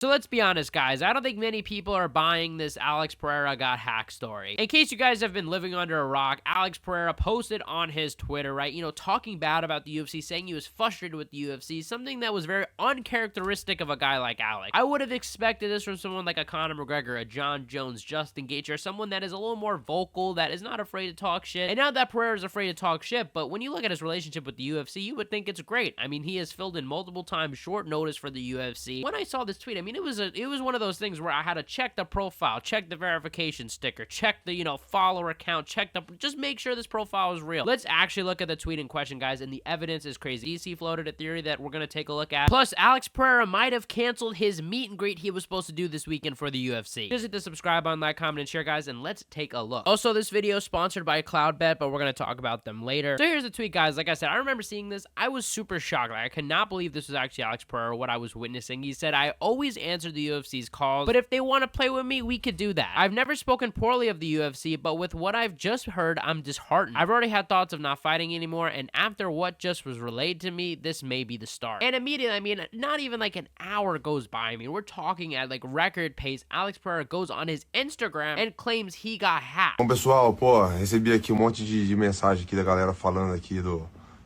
So let's be honest, guys. I don't think many people are buying this Alex Pereira got hacked story. In case you guys have been living under a rock, Alex Pereira posted on his Twitter, right, talking bad about the UFC, saying he was frustrated with the UFC, something that was very uncharacteristic of a guy like Alex. I would have expected this from someone like a Conor McGregor, a John Jones, Justin Gaethje, or someone that is a little more vocal, that is not afraid to talk shit. And now that Pereira is afraid to talk shit, but when you look at his relationship with the UFC, you would think it's great. I mean, he has filled in multiple times, short notice for the UFC. When I saw this tweet, I mean, it was one of those things where I had to check the profile, check the verification sticker, check the, follower account, just make sure this profile is real. Let's actually look at the tweet in question, guys, and the evidence is crazy. DC floated a theory that we're going to take a look at. Plus, Alex Pereira might have canceled his meet and greet he was supposed to do this weekend for the UFC. Just hit the subscribe button, like, comment, and share, guys, and let's take a look. Also, this video is sponsored by Cloudbet, but we're going to talk about them later. So here's the tweet, guys. Like I said, I remember seeing this. I was super shocked. Like, I could not believe this was actually Alex Pereira, what I was witnessing. He said, I always answer the UFC's calls, but if they want to play with me, we could do that. I've never spoken poorly of the UFC, but with what I've just heard, I'm disheartened. I've already had thoughts of not fighting anymore, and after what just was relayed to me, this may be the start. And immediately, I mean, not even like an hour goes by. I mean, we're talking at like record pace. Alex Pereira goes on his Instagram and claims he got hacked. Bom, pessoal, pô, recebi aqui monte de mensagem aqui da galera falando aqui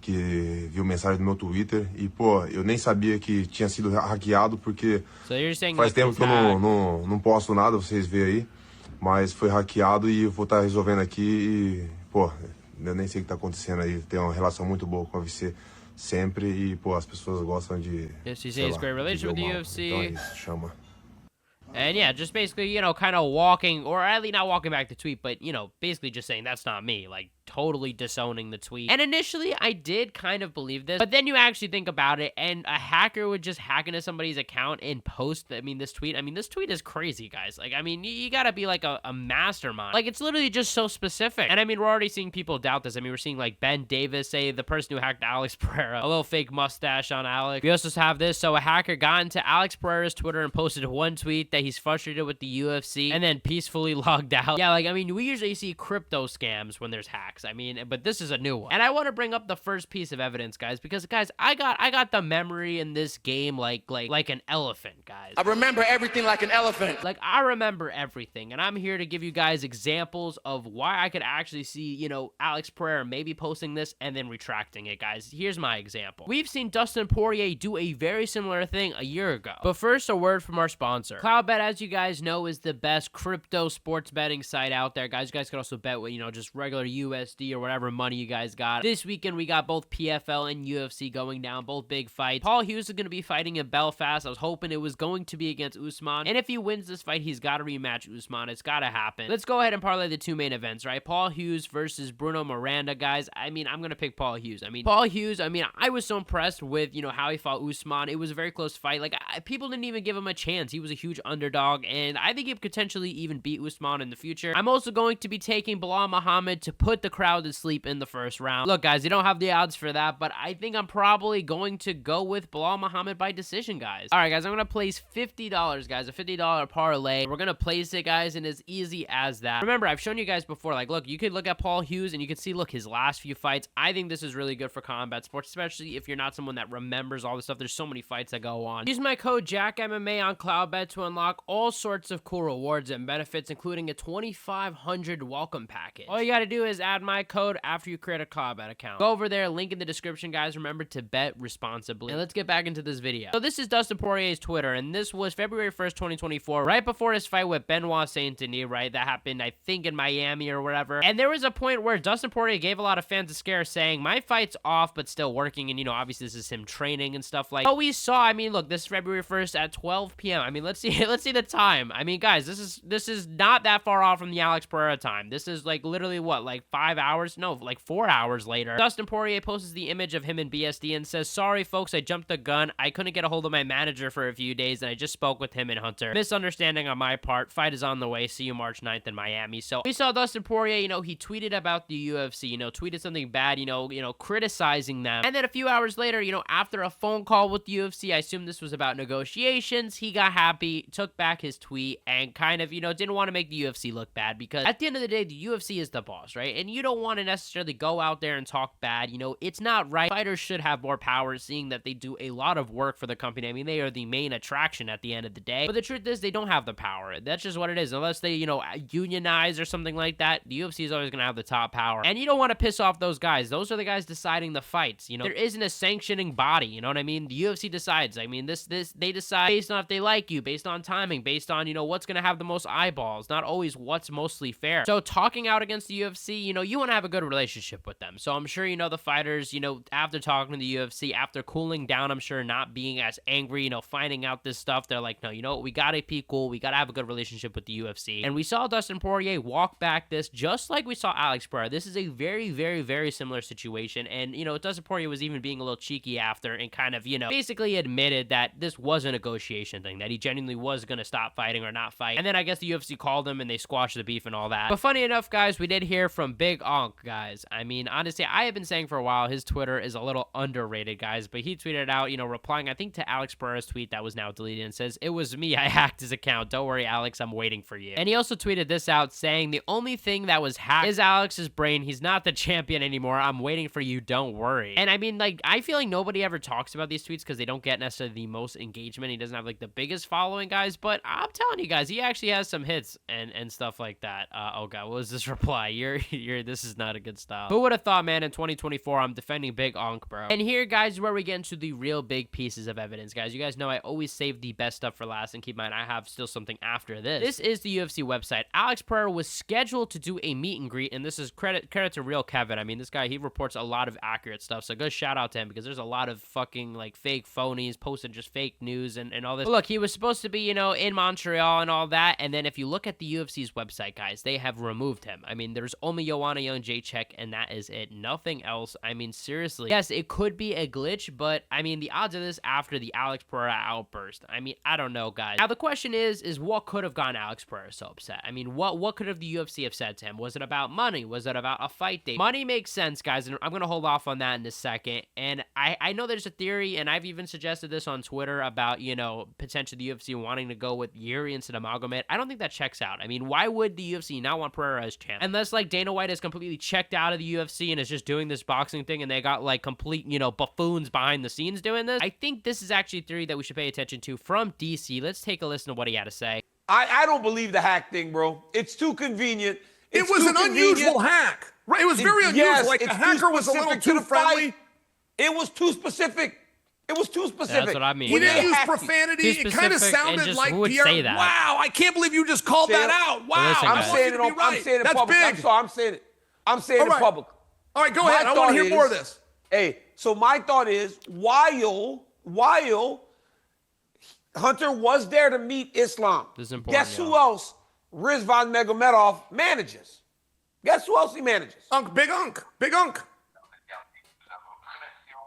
que viu mensagem do meu Twitter e, pô, eu nem sabia que tinha sido hackeado porque faz tempo que eu não posto nada, vocês veem aí, mas foi hackeado e eu vou estar resolvendo aqui e, pô, eu nem sei o que tá acontecendo aí, tem uma relação muito boa com a UFC sempre e, pô, as pessoas gostam de, sei lá, great relationship with the mal. UFC. Então é isso, chama. And yeah, just basically, kind of walking, or at least not walking back the tweet, but, basically just saying that's not me, like totally disowning the tweet. And initially, I did kind of believe this, but then you actually think about it, and a hacker would just hack into somebody's account and post, this tweet. This tweet is crazy, guys. Like, you gotta be like a mastermind. Like, it's literally just so specific. And we're already seeing people doubt this. We're seeing like Ben Davis say the person who hacked Alex Pereira, a little fake mustache on Alex. We also have this. So a hacker got into Alex Pereira's Twitter and posted one tweet that he's frustrated with the UFC and then peacefully logged out. Yeah, we usually see crypto scams when there's hacks. But this is a new one. And I want to bring up the first piece of evidence, guys, because guys, I got the memory in this game like an elephant, guys. I remember everything like an elephant. Like, I remember everything, and I'm here to give you guys examples of why I could actually see, Alex Pereira maybe posting this and then retracting it, guys. Here's my example. We've seen Dustin Poirier do a very similar thing a year ago. But first, a word from our sponsor. Cloudbet, as you guys know, is the best crypto sports betting site out there, guys. You guys can also bet with, just regular USD or whatever money you guys got. This weekend, we got both PFL and UFC going down, both big fights. Paul Hughes is going to be fighting in Belfast. I was hoping it was going to be against Usman. And if he wins this fight, he's got to rematch Usman. It's got to happen. Let's go ahead and parlay the two main events, right? Paul Hughes versus Bruno Miranda, guys. I'm going to pick Paul Hughes. Paul Hughes, I was so impressed with, how he fought Usman. It was a very close fight. Like, people didn't even give him a chance. He was a huge underdog, and I think he could potentially even beat Usman in the future. I'm also going to be taking Bilal Muhammad to put the crowd to sleep in the first round. Look, guys, you don't have the odds for that, but I think I'm probably going to go with Bilal Muhammad by decision, guys. All right, guys, I'm going to place $50, guys, a $50 parlay. We're going to place it, guys, and as easy as that. Remember, I've shown you guys before, like, look, you could look at Paul Hughes and you can see, look, his last few fights. I think this is really good for combat sports, especially if you're not someone that remembers all this stuff. There's so many fights that go on. Use my code JackMMA on Cloudbet to unlock all sorts of cool rewards and benefits, including a 2,500 welcome package. All you got to do is add my code after you create a Cloudbet account. Go over there, link in the description, guys. Remember to bet responsibly. And let's get back into this video. So this is Dustin Poirier's Twitter, and this was February 1st, 2024, right before his fight with Benoit Saint-Denis, right? That happened, I think, in Miami or whatever. And there was a point where Dustin Poirier gave a lot of fans a scare, saying, my fight's off, but still working. And, obviously this is him training and stuff like that. But we saw, look, this is February 1st at 12 p.m. Let's see the time. Guys, this is not that far off from the Alex Pereira time. This is like literally what, like 5 hours? No, like 4 hours later. Dustin Poirier posts the image of him in BSD and says, sorry folks, I jumped the gun. I couldn't get a hold of my manager for a few days and I just spoke with him and Hunter. Misunderstanding on my part. Fight is on the way. See you March 9th in Miami. So we saw Dustin Poirier, he tweeted about the UFC, tweeted something bad, criticizing them. And then a few hours later, after a phone call with the UFC, I assume this was about negotiations, he got happy, took back his tweet, and kind of, didn't want to make the UFC look bad, because at the end of the day, the UFC is the boss, right? And you don't want to necessarily go out there and talk bad. It's not right. Fighters should have more power, seeing that they do a lot of work for the company. I mean, they are the main attraction at the end of the day. But the truth is, they don't have the power. That's just what it is. Unless they, unionize or something like that, the UFC is always going to have the top power. And you don't want to piss off those guys. Those are the guys deciding the fights. There isn't a sanctioning body. You know what I mean? The UFC decides. I mean, they decide based on if they like you, based on timing, based on, what's going to have the most eyeballs, not always what's mostly fair. So talking out against the UFC, you want to have a good relationship with them. So I'm sure, the fighters, after talking to the UFC, after cooling down, I'm sure not being as angry, finding out this stuff, they're like, no, what, we got to be cool. We got to have a good relationship with the UFC. And we saw Dustin Poirier walk back this just like we saw Alex Pereira. This is a very, very, very similar situation. And, Dustin Poirier was even being a little cheeky after and kind of, basically admitted that this was a negotiation thing, that he genuinely was going to stop fighting or not fight. And then I guess the UFC called him and they squashed the beef and all that. But funny enough, guys, we did hear from Big Onk, guys. I mean, honestly, I have been saying for a while his Twitter is a little underrated, guys, but he tweeted out, replying, I think, to Alex Pereira's tweet that was now deleted, and says, "It was me. I hacked his account. Don't worry, Alex. I'm waiting for you." And he also tweeted this out saying, "The only thing that was hacked is Alex's brain. He's not the champion anymore. I'm waiting for you. Don't worry." And I mean, I feel like nobody ever talks about these tweets because they don't get necessarily the most engagement. He doesn't have the biggest following, guys, but I'm telling you guys, he actually has some hits and stuff like that. Oh god, what was this reply? This is not a good style. Who would have thought, man? In 2024, I'm defending Big Onk, bro. And here, guys, is where we get into the real big pieces of evidence, guys. You guys know I always save the best stuff for last, and keep in mind, I have still something after this. This is the UFC website. Alex Pereira was scheduled to do a meet and greet, and this is credit to real Kevin. I mean, this guy, he reports a lot of accurate stuff, so good shout out to him, because there's a lot of fucking fake phonies posting just fake news and all this. But look, he was supposed to be, in Montreal and all that, and then if you look at the UFC's website, guys, they have removed him. I mean, there's only Joanna Jędrzejczyk, and that is it. Nothing else. I mean, seriously. Yes, it could be a glitch, but I mean, the odds of this after the Alex Pereira outburst, I mean, I don't know, guys. Now, the question is what could have gotten Alex Pereira so upset? I mean, what could have the UFC have said to him? Was it about money? Was it about a fight date? Money makes sense, guys, and I'm going to hold off on that in a second. And I know there's a theory, and I've even suggested this on Twitter about, potentially the UFC wanting to go with Yuri instead of Magomed. I don't think that checks out. I mean, why would the UFC not want Pereira as champ? Unless, Dana White is completely checked out of the UFC and is just doing this boxing thing, and they got, complete, buffoons behind the scenes doing this. I think this is actually a theory that we should pay attention to from DC. Let's take a listen to what he had to say. I don't believe the hack thing, bro. It's too convenient. It was an unusual hack. Right? It was very unusual. Yes, the hacker was a little too friendly. It was too specific. It was too specific. That's what I mean. He didn't use profanity. It kind of sounded like Pierre. Say that. Wow, I can't believe you just called that out. Wow. Listen, I'm saying it. I'm saying it That's public. big. I'm sorry. I'm saying it. I'm saying it public. All right, go ahead. I want to hear more of this. Hey, so my thought is, while Hunter was there to meet Islam, this is important, guess who else Rizvan Magomedov manages? Guess who else he manages? Big Onk. Big Onk.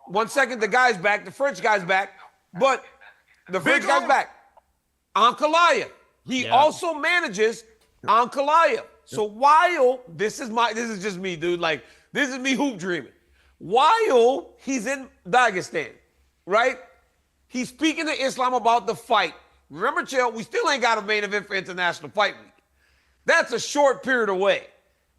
1 second, the guy's back. The French guy's back. But the French guy's back. Ankalaev. He also manages Ankalaev. So while this is just me, dude. This is me hoop dreaming. While he's in Dagestan, right? He's speaking to Islam about the fight. Remember, Chill, we still ain't got a main event for International Fight Week. That's a short period away.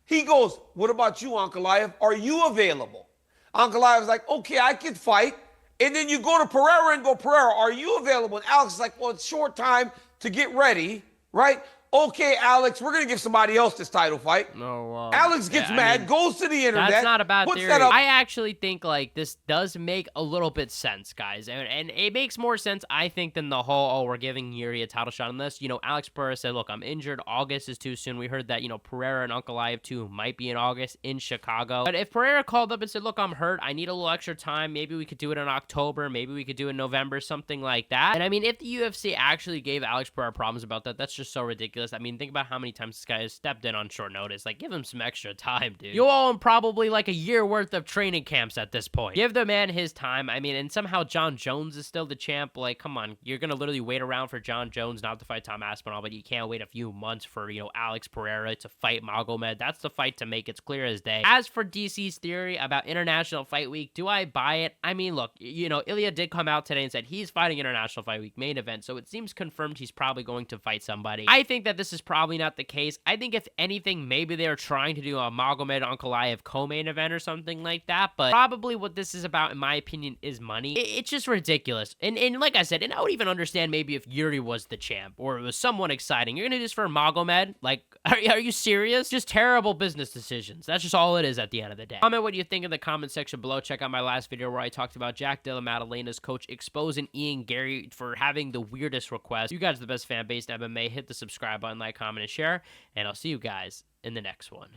He goes, "What about you, Ankalaev? Are you available?" Ankalaev's like, "Okay, I can fight." And then you go to Pereira and go, "Pereira, are you available?" And Alex is like, "Well, it's short time to get ready, right? Okay, Alex, we're going to give somebody else this title fight." No, Alex gets mad, goes to the internet. That's not a bad theory. That up. I actually think this does make a little bit sense, guys. And it makes more sense, I think, than the whole, we're giving Yuri a title shot on this. Alex Pereira said, "Look, I'm injured. August is too soon." We heard that, Pereira and Ankalaev too might be in August in Chicago. But if Pereira called up and said, "Look, I'm hurt. I need a little extra time. Maybe we could do it in October. Maybe we could do it in November," something like that. And I mean, if the UFC actually gave Alex Pereira problems about that, that's just so ridiculous. I mean, think about how many times this guy has stepped in on short notice. Give him some extra time, dude. You owe him probably a year worth of training camps at this point. Give the man his time. I mean, and somehow John Jones is still the champ. Come on, you're gonna literally wait around for John Jones not to fight Tom Aspinall, but you can't wait a few months for Alex Pereira to fight Magomed. That's the fight to make. It's clear as day. As for DC's theory about International Fight Week, do I buy it? I mean, look, Ilya did come out today and said he's fighting International Fight Week main event, so it seems confirmed he's probably going to fight somebody. I think that this is probably not the case. I think if anything, maybe they're trying to do a Magomed Ankalaev co-main event or something like that, but probably what this is about, in my opinion, is money. It's just ridiculous. And like I said, and I would even understand maybe if Yuri was the champ or it was someone exciting. You're gonna do this for Magomed? Like, are you serious? Just terrible business decisions. That's just all it is at the end of the day. Comment what you think in the comment section below. Check out my last video where I talked about Jack Della Maddalena's coach exposing Ian Gary for having the weirdest request. You guys are the best fan base in MMA. Hit the subscribe button, like, comment, and share, and I'll see you guys in the next one.